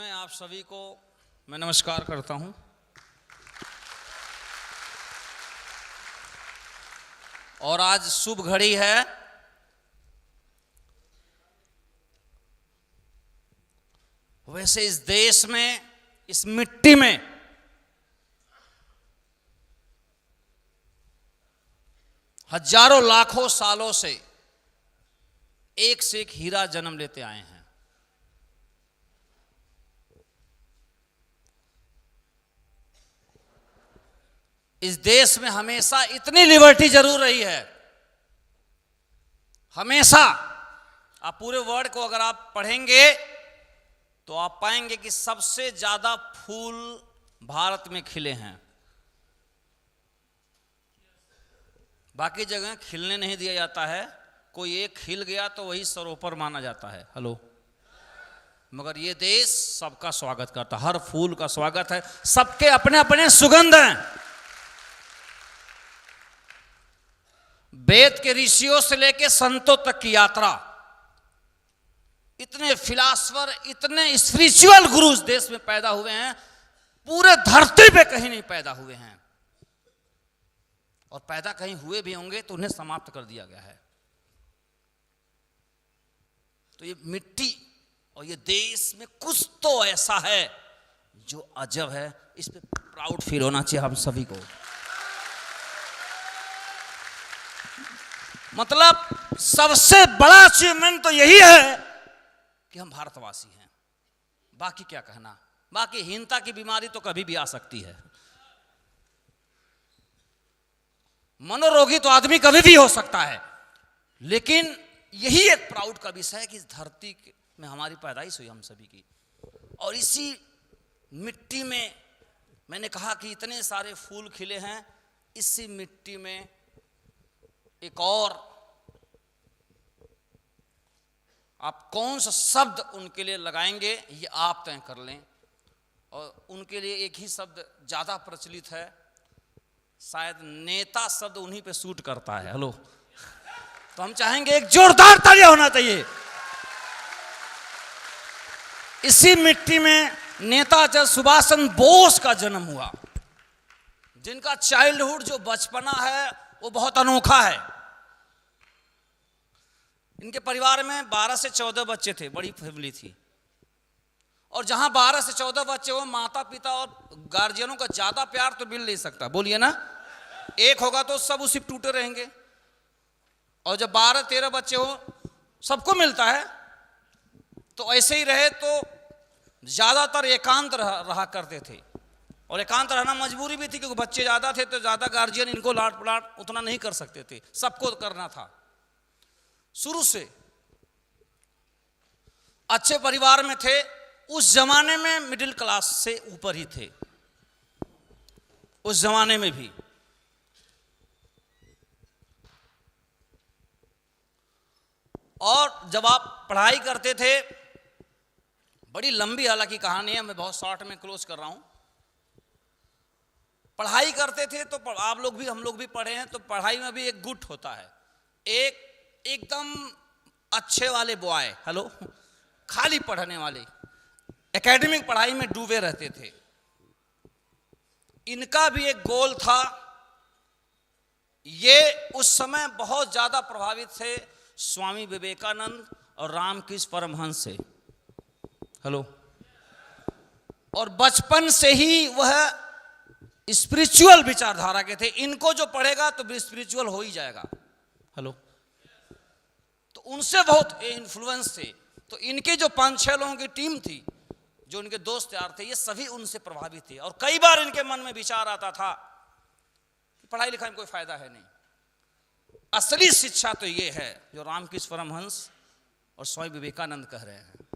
पुनः आप सभी को मैं नमस्कार करता हूं। और आज शुभ घड़ी है। वैसे इस देश में, इस मिट्टी में हजारों लाखों सालों से एक से एक हीरा जन्म लेते आए हैं। इस देश में हमेशा इतनी लिबर्टी जरूर रही है, हमेशा। आप पूरे वर्ड को अगर आप पढ़ेंगे तो आप पाएंगे कि सबसे ज्यादा फूल भारत में खिले हैं। बाकी जगह खिलने नहीं दिया जाता है, कोई एक खिल गया तो वही सरोपर माना जाता है। हेलो, मगर ये देश सबका स्वागत करता है, हर फूल का स्वागत है, सबके अपने अपने सुगंध हैं। वेद के ऋषियों से लेकर संतों तक की यात्रा, इतने फिलासफर, इतने स्पिरिचुअल गुरु इस देश में पैदा हुए हैं, पूरे धरती पे कहीं नहीं पैदा हुए हैं। और पैदा कहीं हुए भी होंगे तो उन्हें समाप्त कर दिया गया है। तो ये मिट्टी और ये देश में कुछ तो ऐसा है जो अजब है। इस पे प्राउड फील होना चाहिए हम सभी को। मतलब सबसे बड़ा अचीवमेंट तो यही है कि हम भारतवासी हैं। बाकी क्या कहना, बाकी हीनता की बीमारी तो कभी भी आ सकती है। मनोरोगी तो आदमी कभी भी हो सकता है, लेकिन यही एक प्राउड का विषय है कि इस धरती में हमारी पैदाइश हुई हम सभी की। और इसी मिट्टी में मैंने कहा कि इतने सारे फूल खिले हैं। इसी मिट्टी में एक और आप कौन सा शब्द उनके लिए लगाएंगे ये आप तय कर लें। और उनके लिए एक ही शब्द ज्यादा प्रचलित है, शायद नेता शब्द उन्हीं पे सूट करता है। हेलो, तो हम चाहेंगे एक जोरदार तालियां होना चाहिए। इसी मिट्टी में नेताजी सुभाष चंद्र बोस का जन्म हुआ, जिनका चाइल्डहुड, जो बचपना है, वो बहुत अनोखा है। इनके परिवार में 12 से 14 बच्चे थे, बड़ी फैमिली थी। और जहां 12 से 14 बच्चे हो, माता पिता और गार्जियनों का ज्यादा प्यार तो मिल नहीं सकता, बोलिए ना। एक होगा तो सब उसी टूटे रहेंगे। और जब 12-13 बच्चे हो, सबको मिलता है। तो ऐसे ही रहे तो ज्यादातर एकांत रहा करते थे। और एकांत रहना मजबूरी भी थी, क्योंकि बच्चे ज्यादा थे तो ज्यादा गार्जियन इनको लाड पलाट उतना नहीं कर सकते थे, सबको करना था। शुरू से अच्छे परिवार में थे। उस जमाने में मिडिल क्लास से ऊपर ही थे, उस जमाने में भी। और जब आप पढ़ाई करते थे, बड़ी लंबी हालांकि कहानी है, मैं बहुत शॉर्ट में क्लोज कर रहा हूं। पढ़ाई करते थे तो आप लोग भी, हम लोग भी पढ़े हैं, तो पढ़ाई में भी एक गुट होता है, एक एकदम अच्छे वाले बॉय, हेलो, खाली पढ़ने वाले, एकेडमिक पढ़ाई में डूबे रहते थे। इनका भी एक गोल था। ये उस समय बहुत ज्यादा प्रभावित थे स्वामी विवेकानंद और रामकृष्ण परमहंस से। हेलो, और बचपन से ही वह स्पिरिचुअल विचारधारा के थे। इनको जो पढ़ेगा तो स्पिरिचुअल हो ही जाएगा। हेलो, तो उनसे बहुत इन्फ्लुएंस थे। तो इनके जो 5-6 लोगों की टीम थी, जो उनके दोस्त यार थे, ये सभी उनसे प्रभावित थे। और कई बार इनके मन में विचार आता था कि पढ़ाई लिखाई में कोई फायदा है नहीं, असली शिक्षा तो ये है जो रामकृष्ण परमहंस और स्वामी विवेकानंद कह रहे हैं।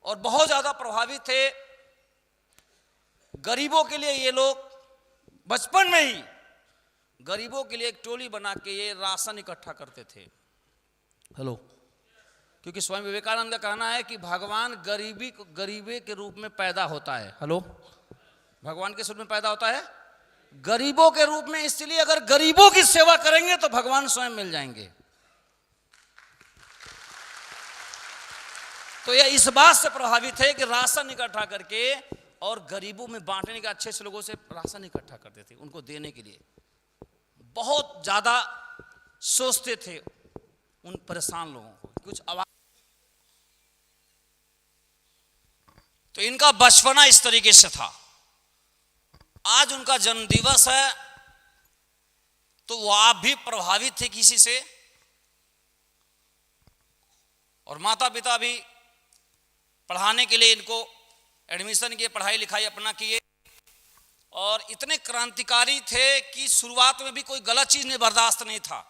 और बहुत ज्यादा प्रभावित थे। गरीबों के लिए ये लोग बचपन में ही गरीबों के लिए एक टोली बना के ये राशन इकट्ठा करते थे। हेलो, क्योंकि स्वामी विवेकानंद का कहना है कि भगवान गरीबी के रूप में पैदा होता है। हेलो, भगवान किस रूप में पैदा होता है? गरीबों के रूप में। इसलिए अगर गरीबों की सेवा करेंगे तो भगवान स्वयं मिल जाएंगे। तो यह इस बात से प्रभावित है कि राशन इकट्ठा करके और गरीबों में बांटने के, अच्छे अच्छे लोगों से राशन इकट्ठा करते थे उनको देने के लिए, बहुत ज्यादा सोचते थे उन परेशान लोगों को कुछ आवाज। तो इनका बचपना इस तरीके से था। आज उनका जन्मदिवस है तो वो आप भी प्रभावित थे किसी से, और माता पिता भी पढ़ाने के लिए इनको एडमिशन किए, पढ़ाई लिखाई अपना किए, और इतने क्रांतिकारी थे कि शुरुआत में भी कोई गलत चीज नहीं बर्दाश्त नहीं था,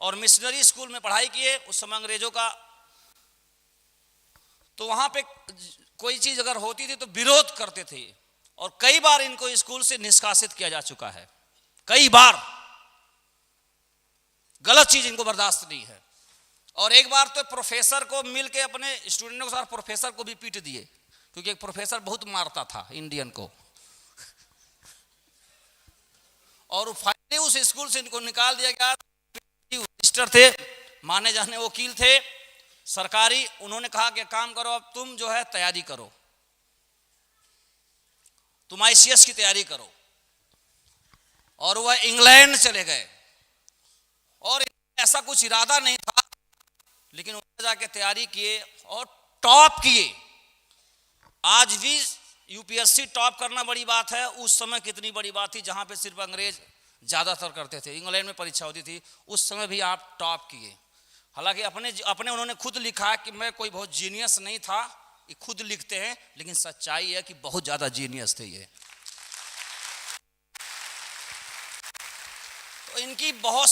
और मिशनरी स्कूल में पढ़ाई किए उस समय अंग्रेजों का। तो वहां पे कोई चीज अगर होती थी तो विरोध करते थे, और कई बार इनको स्कूल से निष्कासित किया जा चुका है, कई बार। गलत चीज इनको बर्दाश्त नहीं है। और एक बार तो प्रोफेसर को मिलके अपने स्टूडेंटों के साथ प्रोफेसर को भी पीट दिए, क्योंकि एक प्रोफेसर बहुत मारता था इंडियन को, और फाइनली उस स्कूल से इनको निकाल दिया गया। रजिस्टर थे, माने जाने वकील थे सरकारी, उन्होंने कहा कि काम करो, अब तुम जो है तैयारी करो, तुम आईसीएस की तैयारी करो। और वह इंग्लैंड चले गए, और ऐसा कुछ इरादा नहीं था, लेकिन उन्होंने जाके तैयारी किए और टॉप किए। आज भी यूपीएससी टॉप करना बड़ी बात है, उस समय कितनी बड़ी बात थी, जहां पे सिर्फ अंग्रेज ज्यादातर करते थे। इंग्लैंड में परीक्षा होती थी, उस समय भी आप टॉप किए। हालांकि अपने उन्होंने खुद लिखा कि मैं कोई बहुत जीनियस नहीं था, ये खुद लिखते हैं, लेकिन सच्चाई है कि बहुत ज्यादा जीनियस थे ये। तो इनकी बहुत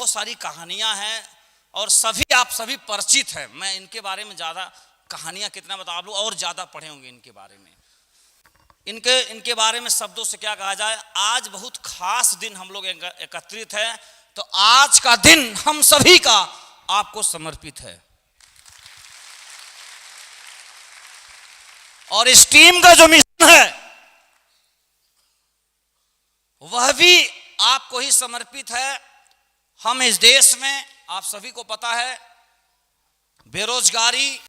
सारी कहानियां हैं, और आप सभी परिचित हैं। मैं इनके बारे में ज्यादा कहानियां कितना बता, आप लोग और ज्यादा पढ़े होंगे इनके बारे में। इनके बारे में शब्दों से क्या कहा जाए। आज बहुत खास दिन हम लोग एकत्रित हैं, तो आज का दिन हम सभी का आपको समर्पित है। और इस टीम का जो मिशन है वह भी आपको ही समर्पित है। हम इस देश में, आप सभी को पता है, बेरोजगारी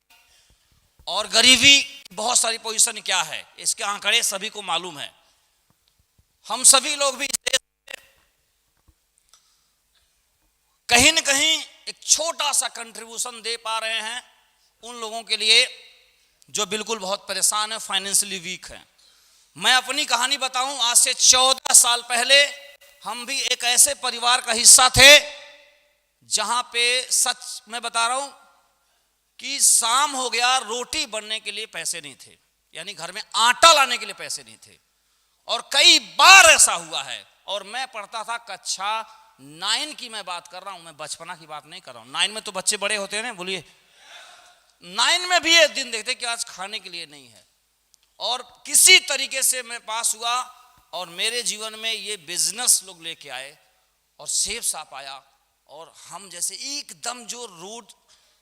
और गरीबी बहुत सारी पोजीशन क्या है, इसके आंकड़े सभी को मालूम है। हम सभी लोग भी इस देश में कहीं न कहीं एक छोटा सा कंट्रीब्यूशन दे पा रहे हैं उन लोगों के लिए जो बिल्कुल बहुत परेशान है, फाइनेंशियली वीक है। मैं अपनी कहानी बताऊं, आज से 14 साल पहले हम भी एक ऐसे परिवार का हिस्सा थे जहां पे, सच मैं बता रहा हूं, कि शाम हो गया, रोटी बनने के लिए पैसे नहीं थे, यानी घर में आटा लाने के लिए पैसे नहीं थे। और कई बार ऐसा हुआ है। और मैं पढ़ता था कक्षा 9 की मैं बात कर रहा हूं, मैं बचपना की बात नहीं कर रहा हूं। 9 में तो बच्चे बड़े होते हैं ना, बोलिए। 9 में भी ये दिन देखते कि आज खाने के लिए नहीं है, और किसी तरीके से मैं पास हुआ, और मेरे जीवन में ये बिजनेस लोग लेके आए और सेब साप आया, और हम जैसे एकदम जो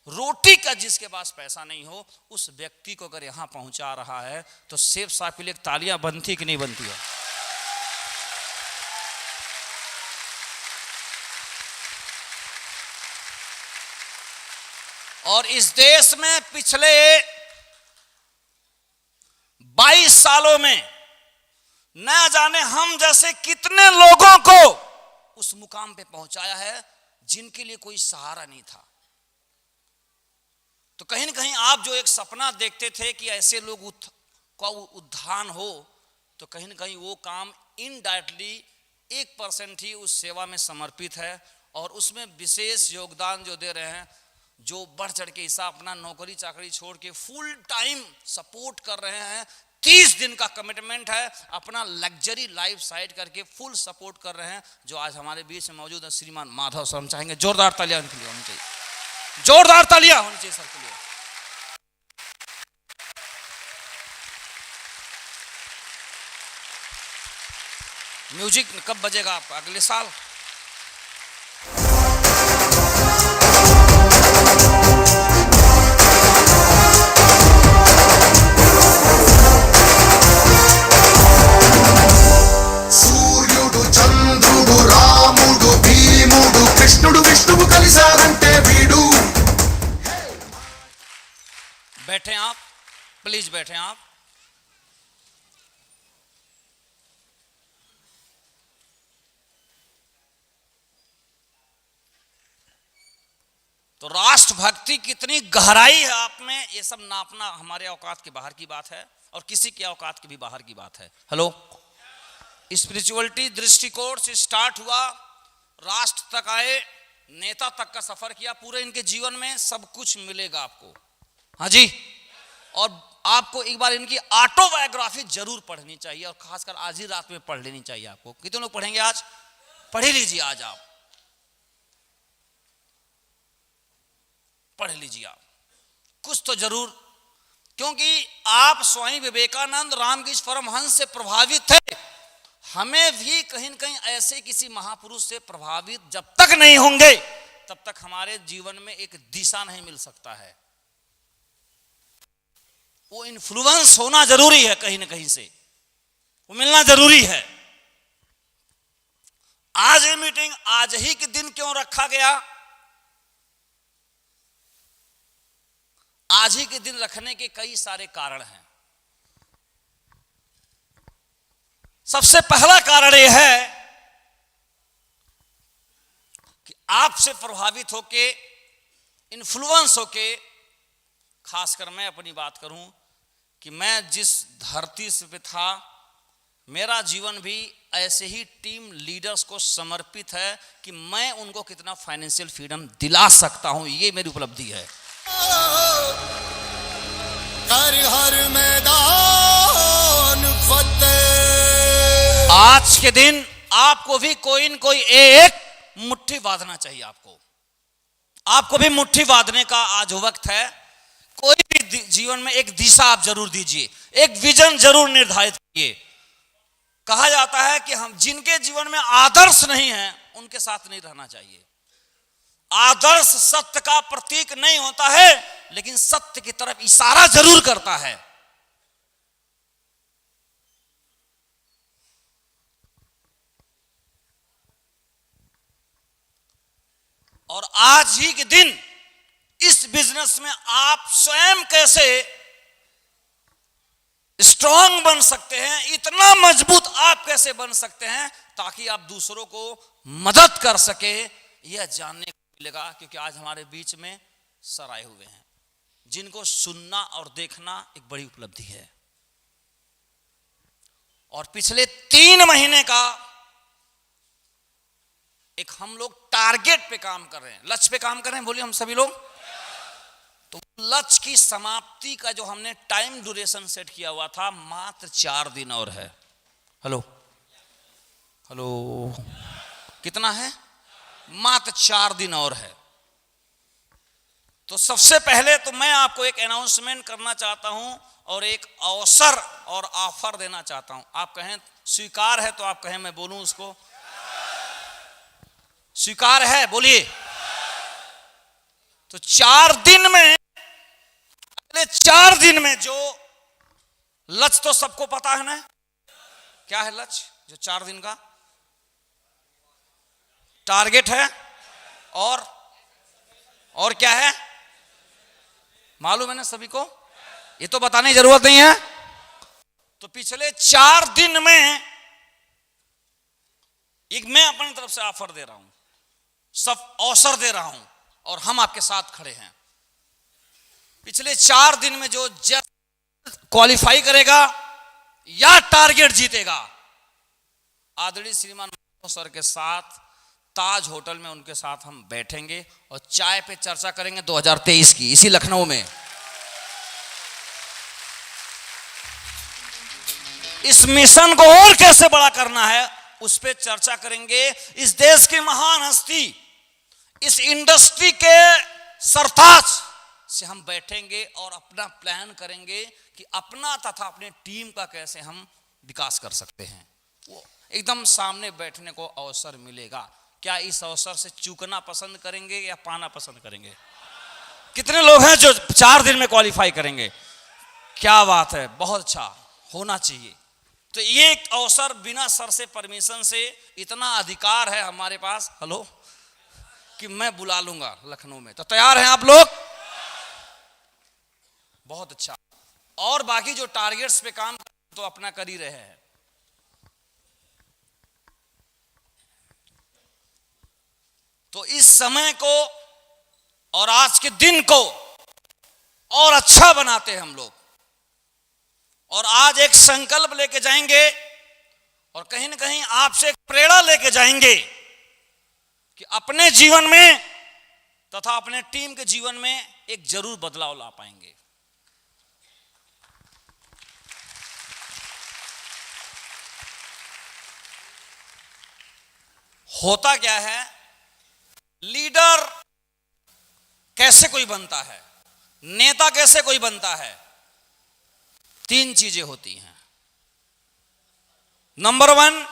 रोटी का जिसके पास पैसा नहीं हो, उस व्यक्ति को अगर यहां पहुंचा रहा है तो सेब साप के लिए तालियां बनती कि नहीं बनती है। और इस देश में पिछले 22 सालों में न जाने हम जैसे कितने लोगों को उस मुकाम पे पहुंचाया है जिनके लिए कोई सहारा नहीं था। तो कहीं न कहीं आप जो एक सपना देखते थे कि ऐसे लोग का उत्थान हो, तो कहीं न कहीं वो काम इनडायरेक्टली 1% ही उस सेवा में समर्पित है, और उसमें विशेष योगदान जो दे रहे हैं, जो बढ़ चढ़ के हिस्सा अपना नौकरी चाकरी छोड़ के फुल टाइम सपोर्ट कर रहे हैं। 30 दिन का कमिटमेंट है, अपना लग्जरी लाइफ साइड करके फुल सपोर्ट कर रहे हैं, जो आज हमारे बीच में मौजूद है श्रीमान माधव सर। हम चाहेंगे जोरदार तालियां उनके लिए होनी चाहिए, जोरदार तालियां होनी चाहिए सर के लिए। म्यूजिक कब बजेगा आपका? अगले साल। सूर्युడు चंद्रुడు रामुడు भीमुడు कृष्णुడు विष्णुవు కలిసారంటే వీడు। बैठे प्लीज बैठें आप। तो राष्ट्रभक्ति कितनी गहराई है आप में, ये सब नापना हमारे औकात के बाहर की बात है और किसी के औकात के भी बाहर की बात है। हेलो, स्पिरिचुअलिटी दृष्टिकोण से स्टार्ट हुआ, राष्ट्र तक आए, नेता तक का सफर किया, पूरे इनके जीवन में सब कुछ मिलेगा आपको। हाँ जी, और आपको एक बार इनकी ऑटोबायोग्राफी जरूर पढ़नी चाहिए और खासकर आज ही रात में पढ़ लेनी चाहिए आपको। कितने लोग पढ़ेंगे आज? पढ़ लीजिए, आज आप पढ़ लीजिए आप कुछ तो जरूर, क्योंकि आप स्वामी विवेकानंद रामकृष्ण परमहंस से प्रभावित थे। हमें भी कहीं न कहीं ऐसे किसी महापुरुष से प्रभावित जब तक नहीं होंगे तब तक हमारे जीवन में एक दिशा नहीं मिल सकता है। वो इन्फ्लुएंस होना जरूरी है, कहीं न कहीं से वो मिलना जरूरी है। आज ये मीटिंग आज ही के दिन क्यों रखा गया? आज ही के दिन रखने के कई सारे कारण हैं। सबसे पहला कारण यह है कि आपसे प्रभावित होके, इन्फ्लुएंस होके, खासकर मैं अपनी बात करूं कि मैं जिस धरती पे था, मेरा जीवन भी ऐसे ही टीम लीडर्स को समर्पित है कि मैं उनको कितना फाइनेंशियल फ्रीडम दिला सकता हूं, ये मेरी उपलब्धि है। कर हर मैदान फतेह। आज के दिन आपको भी कोई न कोई एक मुट्ठी बांधना चाहिए। आपको भी मुट्ठी बांधने का आज वक्त है। कोई भी जीवन में एक दिशा आप जरूर दीजिए, एक विजन जरूर निर्धारित कीजिए। कहा जाता है कि हम जिनके जीवन में आदर्श नहीं है उनके साथ नहीं रहना चाहिए। आदर्श सत्य का प्रतीक नहीं होता है, लेकिन सत्य की तरफ इशारा जरूर करता है। और आज ही के दिन इस बिजनेस में आप स्वयं कैसे स्ट्रांग बन सकते हैं, इतना मजबूत आप कैसे बन सकते हैं ताकि आप दूसरों को मदद कर सके, यह जानने को मिलेगा। क्योंकि आज हमारे बीच में सर आए हुए हैं जिनको सुनना और देखना एक बड़ी उपलब्धि है। और पिछले 3 महीने का एक हम लोग टारगेट पे काम कर रहे हैं, लक्ष्य पे काम कर रहे हैं। बोलिए हम सभी लोग। तो लक्ष्य की समाप्ति का जो हमने टाइम ड्यूरेशन सेट किया हुआ था, मात्र 4 दिन और है। हेलो हेलो, कितना है? मात्र 4 दिन और है। तो सबसे पहले तो मैं आपको एक अनाउंसमेंट करना चाहता हूं और एक अवसर और ऑफर देना चाहता हूं। आप कहें स्वीकार है तो आप कहें मैं बोलूं उसको। स्वीकार है? बोलिए। तो 4 दिन में, अगले 4 दिन में जो लक्ष्य तो सबको पता है ना, क्या है लक्ष्य? जो 4 दिन का टारगेट है। और क्या है? मालूम है ना सभी को, ये तो बताने की जरूरत नहीं है। तो पिछले 4 दिन में एक मैं अपनी तरफ से ऑफर दे रहा हूं, सब अवसर दे रहा हूं और हम आपके साथ खड़े हैं। पिछले 4 दिन में जो क्वालिफाई करेगा या टारगेट जीतेगा, आदरणीय श्रीमान सर के साथ ताज होटल में उनके साथ हम बैठेंगे और चाय पे चर्चा करेंगे 2023 की, इसी लखनऊ में। इस मिशन को और कैसे बड़ा करना है उस पे चर्चा करेंगे। इस देश की महान हस्ती, इस इंडस्ट्री के सरताज से हम बैठेंगे और अपना प्लान करेंगे कि अपना तथा अपने टीम का कैसे हम विकास कर सकते हैं। वो एकदम सामने बैठने को अवसर मिलेगा। क्या इस अवसर से चूकना पसंद करेंगे या पाना पसंद करेंगे? कितने लोग हैं जो 4 दिन में क्वालिफाई करेंगे? क्या बात है, बहुत अच्छा, होना चाहिए। तो ये एक अवसर बिना सर से परमिशन से, इतना अधिकार है हमारे पास, हेलो, कि मैं बुला लूंगा लखनऊ में। तो तैयार हैं आप लोग? बहुत अच्छा। और बाकी जो टारगेट्स पे काम तो अपना कर ही रहे हैं। तो इस समय को और आज के दिन को और अच्छा बनाते हैं हम लोग, और आज एक संकल्प लेके जाएंगे और कहीं ना कहीं आपसे एक प्रेरणा लेके जाएंगे कि अपने जीवन में तथा अपने टीम के जीवन में एक जरूर बदलाव ला पाएंगे। होता क्या है, लीडर कैसे कोई बनता है, नेता कैसे कोई बनता है, तीन चीजें होती हैं। नंबर 1,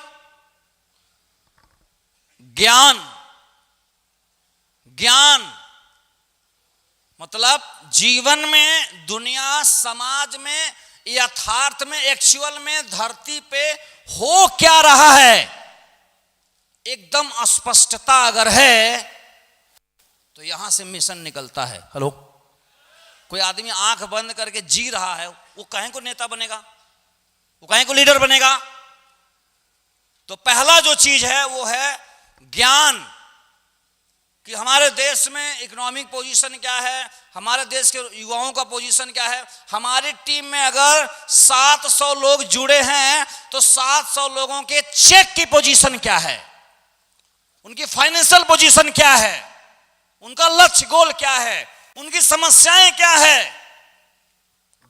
ज्ञान। ज्ञान मतलब जीवन में, दुनिया, समाज में, यथार्थ में, एक्चुअल में, धरती पे हो क्या रहा है, एकदम अस्पष्टता अगर है तो यहां से मिशन निकलता है। हेलो, कोई आदमी आंख बंद करके जी रहा है, वो काहे को नेता बनेगा, वो काहे को लीडर बनेगा? तो पहला जो चीज है वो है ज्ञान, कि हमारे देश में इकोनॉमिक पोजीशन क्या है, हमारे देश के युवाओं का पोजीशन क्या है। हमारी टीम में अगर 700 लोग जुड़े हैं तो 700 लोगों के चेक की पोजीशन क्या है, उनकी फाइनेंशियल पोजीशन क्या है, उनका लक्ष्य गोल क्या है, उनकी समस्याएं क्या है।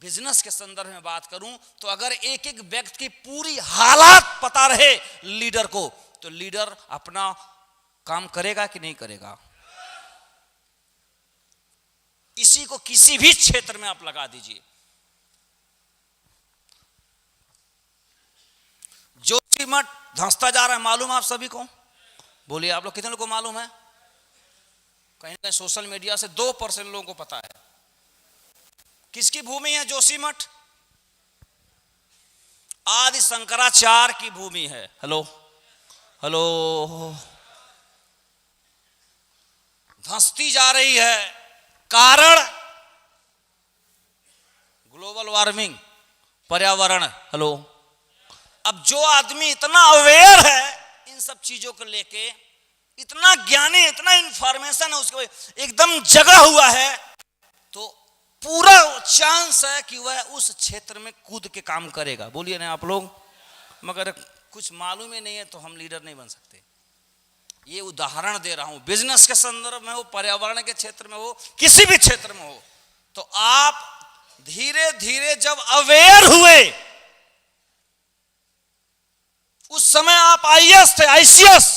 बिजनेस के संदर्भ में बात करूं तो अगर एक एक व्यक्ति की पूरी हालात पता रहे लीडर को, तो लीडर अपना काम करेगा कि नहीं करेगा। इसी को किसी भी क्षेत्र में आप लगा दीजिए। जोशीमठ धंसता जा रहा है, मालूम आप सभी को? बोलिए, आप लोग कितने लोगों को मालूम है? कहीं ना कहीं सोशल मीडिया से 2% लोगों को पता है। किसकी भूमि है जोशीमठ? आदि शंकराचार्य की भूमि है। हेलो हेलो, धंसती जा रही है, कारण ग्लोबल वार्मिंग, पर्यावरण। हेलो, अब जो आदमी इतना अवेयर है इन सब चीजों को लेके, इतना ज्ञानी, इतना इंफॉर्मेशन है उसको, एकदम जगा हुआ है, तो पूरा चांस है कि वह उस क्षेत्र में कूद के काम करेगा। बोलिए ना आप लोग। मगर कुछ मालूम ही नहीं है तो हम लीडर नहीं बन सकते। ये उदाहरण दे रहा हूं, बिजनेस के संदर्भ में हो, पर्यावरण के क्षेत्र में हो, किसी भी क्षेत्र में हो, तो आप धीरे धीरे जब अवेयर हुए, उस समय आप आईएएस थे, आईसीएस,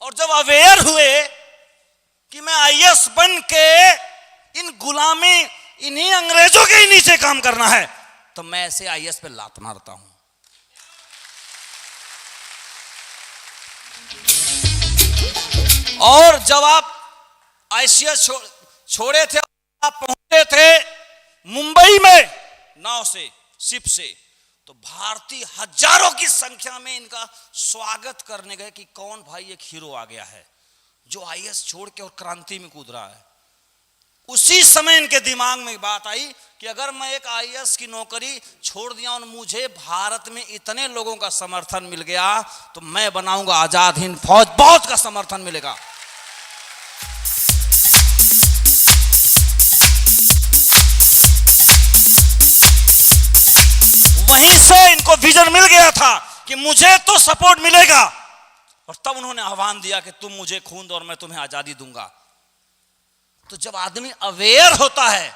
और जब अवेयर हुए कि मैं आईएएस बन के इन गुलामी, इन्हीं अंग्रेजों के ही नीचे काम करना है, तो मैं ऐसे आईएएस पे लात मारता हूं। और जब आप आईसीएस छोड़े थे, आप पहुंचे थे मुंबई में नाव से, शिप से, तो भारतीय हजारों की संख्या में इनका स्वागत करने गए कि कौन भाई एक हीरो आ गया है जो आईएएस छोड़ के और क्रांति में कूद रहा है। उसी समय इनके दिमाग में बात आई कि अगर मैं एक आईएएस की नौकरी छोड़ दिया और मुझे भारत में इतने लोगों का समर्थन मिल गया, तो मैं बनाऊंगा आजाद हिंद फौज, बहुत का समर्थन मिलेगा। वहीं से इनको विजन मिल गया था कि मुझे तो सपोर्ट मिलेगा, और तब उन्होंने आह्वान दिया कि तुम मुझे खून दो और मैं तुम्हें आजादी दूंगा। तो जब आदमी अवेयर होता है,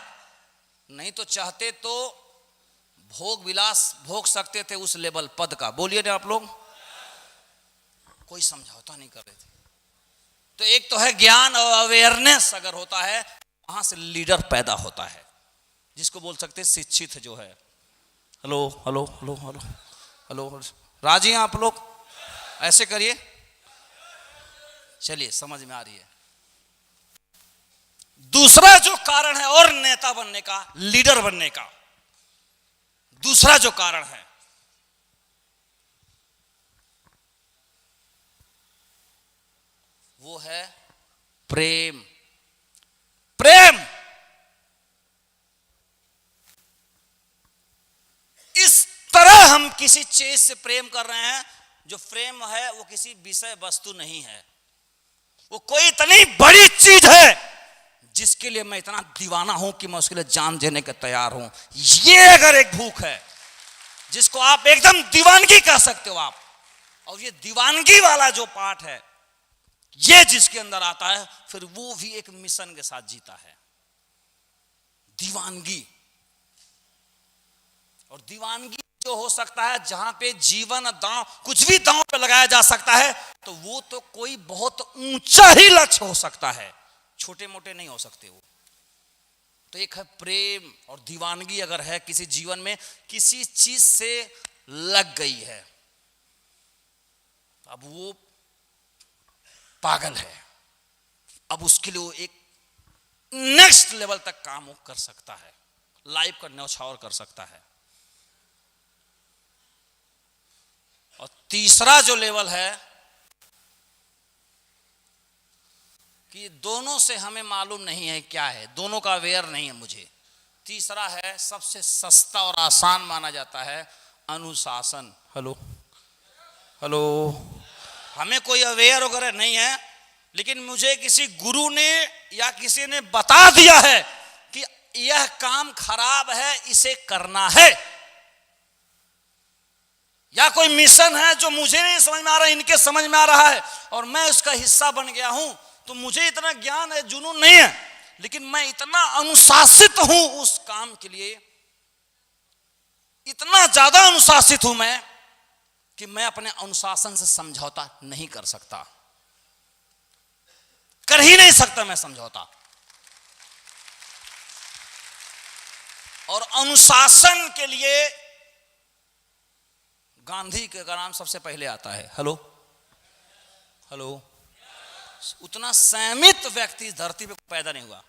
नहीं तो चाहते तो भोग विलास भोग सकते थे उस लेवल पद का। बोलिए ना आप लोग। कोई समझौता नहीं कर रहे थे। तो एक तो है ज्ञान और अवेयरनेस अगर होता है, वहां से लीडर पैदा होता है, जिसको बोल सकते हैं शिक्षित जो है। Hello hello hello hello hello, राजी हैं आप लोग? ऐसे करिए, चलिए समझ में आ रही है। दूसरा जो कारण है और नेता बनने का, लीडर बनने का दूसरा जो कारण है, वो है प्रेम। प्रेम किसी चीज से प्रेम कर रहे हैं जो प्रेम है वो किसी विषय वस्तु नहीं है, वो कोई इतनी बड़ी चीज है जिसके लिए मैं इतना दीवाना हूं कि मैं उसके लिए जान देने के तैयार हूं। ये अगर एक भूख है जिसको आप एकदम दीवानगी कह सकते हो आप, और ये दीवानगी वाला जो पार्ट है ये जिसके अंदर आता है, फिर वो भी एक मिशन के साथ जीता है। दीवानगी, और दीवानगी जो हो सकता है जहां पे जीवन दांव, कुछ भी दांव पे लगाया जा सकता है, तो वो तो कोई बहुत ऊंचा ही लक्ष्य हो सकता है, छोटे मोटे नहीं हो सकते वो। तो एक है प्रेम, और दीवानगी अगर है किसी जीवन में, किसी चीज से लग गई है, अब वो पागल है, अब उसके लिए वो एक नेक्स्ट लेवल तक काम वो कर सकता है, लाइफ का न्यौछावर कर सकता है। और तीसरा जो लेवल है कि दोनों से हमें मालूम नहीं है क्या है, दोनों का अवेयर नहीं है मुझे। तीसरा है सबसे सस्ता और आसान माना जाता है, अनुशासन। हेलो हेलो, हमें कोई अवेयर वगैरह नहीं है, लेकिन मुझे किसी गुरु ने या किसी ने बता दिया है कि यह काम खराब है, इसे करना है, या कोई मिशन है जो मुझे नहीं समझ में आ रहा है, इनके समझ में आ रहा है और मैं उसका हिस्सा बन गया हूं, तो मुझे इतना ज्ञान है, जुनून नहीं है, लेकिन मैं इतना अनुशासित हूं उस काम के लिए, इतना ज्यादा अनुशासित हूं मैं कि मैं अपने अनुशासन से समझौता नहीं कर सकता, कर ही नहीं सकता मैं समझौता। और अनुशासन के लिए गांधी का नाम सबसे पहले आता है। हेलो हेलो, उतना संयमित व्यक्ति धरती पे पैदा नहीं हुआ।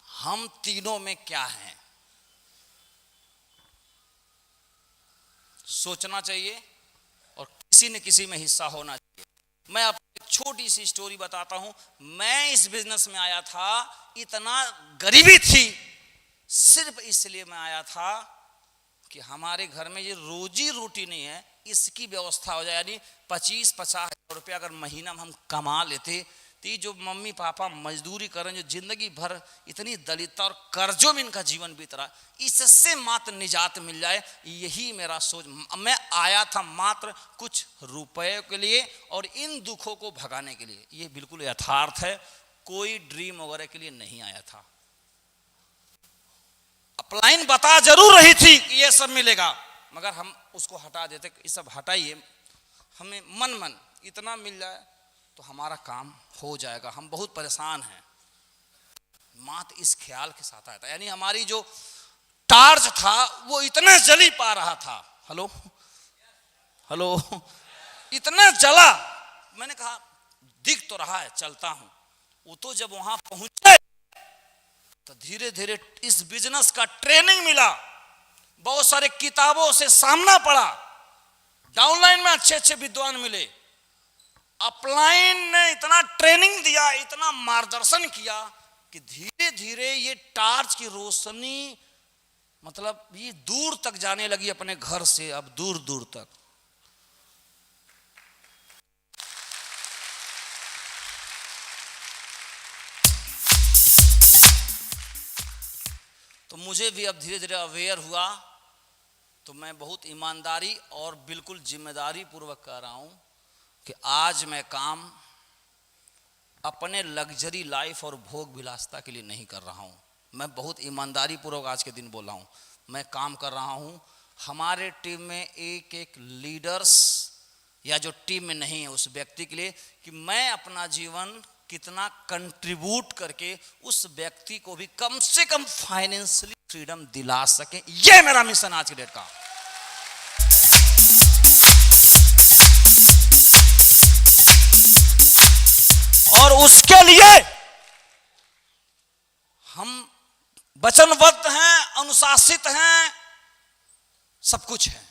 हम तीनों में क्या है, सोचना चाहिए और किसी न किसी में हिस्सा होना चाहिए। मैं आपको एक छोटी सी स्टोरी बताता हूं। मैं इस बिजनेस में आया था, इतना गरीबी थी, सिर्फ इसलिए मैं आया था कि हमारे घर में ये रोजी रोटी नहीं है, इसकी व्यवस्था हो जाए। यानी 25-50 हज़ार रुपया अगर महीना में हम कमा लेते, तो ये जो मम्मी पापा मजदूरी कर रहे हैं, जो जिंदगी भर इतनी दलितता और कर्जों में इनका जीवन बीत रहा, इससे मात्र निजात मिल जाए, यही मेरा सोच। मैं आया था मात्र कुछ रुपए के लिए और इन दुखों को भगाने के लिए। ये बिल्कुल यथार्थ है, कोई ड्रीम वगैरह के लिए नहीं आया था। अपलाइन बता जरूर रही थी कि ये सब मिलेगा, मगर हम उसको हटा देते, ये सब हटाइए, हमें मन इतना मिल जाए तो हमारा काम हो जाएगा, हम बहुत परेशान हैं, मात्र इस ख्याल के साथ आया था। यानी हमारी जो टार्च था वो इतना जली पा रहा था। हेलो हेलो, इतना जला, मैंने कहा दिख तो रहा है, चलता हूं। वो तो जब वहां पहुंचे तो धीरे धीरे इस बिजनेस का ट्रेनिंग मिला, बहुत सारे किताबों से सामना पड़ा, डाउनलाइन में अच्छे अच्छे विद्वान मिले, अपलाइन ने इतना ट्रेनिंग दिया, इतना मार्गदर्शन किया कि धीरे धीरे ये टार्च की रोशनी मतलब ये दूर तक जाने लगी अपने घर से, अब दूर दूर तक। तो मुझे भी अब धीरे धीरे अवेयर हुआ, तो मैं बहुत ईमानदारी और बिल्कुल जिम्मेदारी पूर्वक कह रहा हूं कि आज मैं काम अपने लग्जरी लाइफ और भोग विलासता के लिए नहीं कर रहा हूं। मैं बहुत ईमानदारी पूर्वक आज के दिन बोल रहा हूं, मैं काम कर रहा हूं हमारे टीम में एक एक लीडर्स या जो टीम में नहीं है उस व्यक्ति के लिए, कि मैं अपना जीवन कितना कंट्रीब्यूट करके उस व्यक्ति को भी कम से कम फाइनेंशियली फ्रीडम दिला सके। यह मेरा मिशन आज की डेट का। और उसके लिए हम वचनबद्ध हैं, अनुशासित हैं, सब कुछ है।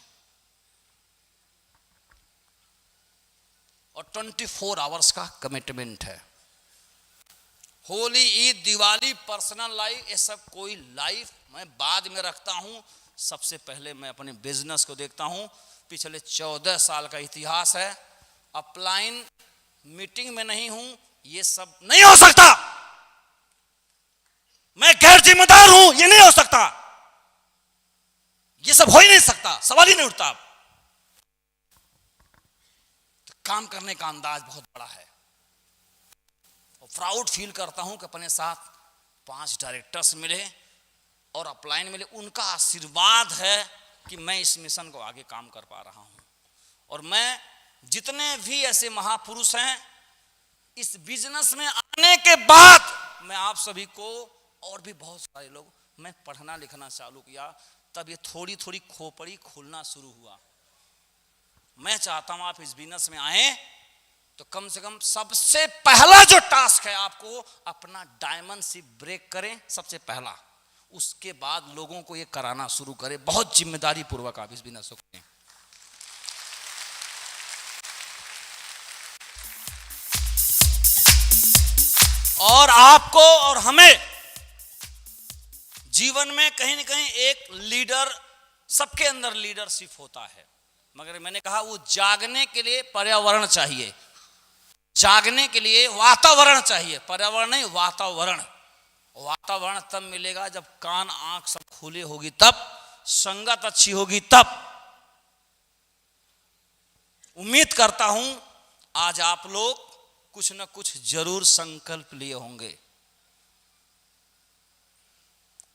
और 24 आवर्स का कमिटमेंट है। होली, ईद, दिवाली, पर्सनल लाइफ, ये सब कोई लाइफ मैं बाद में रखता हूं। सबसे पहले मैं अपने बिजनेस को देखता हूं। पिछले 14 साल का इतिहास है। अपलाइन मीटिंग में नहीं हूं, ये सब नहीं हो सकता। मैं गैर जिम्मेदार हूं, ये नहीं हो सकता, ये सब हो ही नहीं सकता, सवाल ही नहीं उठता। तो काम करने का अंदाज बहुत बड़ा है और प्राउड फील करता हूं कि अपने साथ 5 डायरेक्टर्स मिले और अपलाइन मिले। उनका आशीर्वाद है कि मैं इस मिशन को आगे काम कर पा रहा हूं। और मैं जितने भी ऐसे महापुरुष हैं इस बिजनेस में आने के बाद, मैं आप सभी को और भी बहुत सारे लोग, मैं पढ़ना लिखना चालू किया, तब ये थोड़ी थोड़ी खोपड़ी खुलना शुरू हुआ। मैं चाहता हूं आप इस बिजनेस में आए तो कम से कम सबसे पहला जो टास्क है आपको अपना डायमंड शिप ब्रेक करें, सबसे पहला। उसके बाद लोगों को ये कराना शुरू करें। बहुत जिम्मेदारी पूर्वक आप इस बिजनेस को करें। और आपको और हमें जीवन में कहीं ना कहीं एक लीडर, सबके अंदर लीडरशिप होता है, मगर मैंने कहा वो जागने के लिए पर्यावरण चाहिए, जागने के लिए वातावरण चाहिए। पर्यावरण नहीं, वातावरण। वातावरण तब मिलेगा जब कान आंख सब खुले होगी, तब संगत अच्छी होगी, तब। उम्मीद करता हूं आज आप लोग कुछ न कुछ जरूर संकल्प लिए होंगे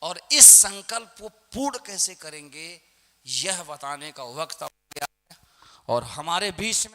और इस संकल्प को पूर्ण कैसे करेंगे यह बताने का वक्त आ गया है। और हमारे बीच में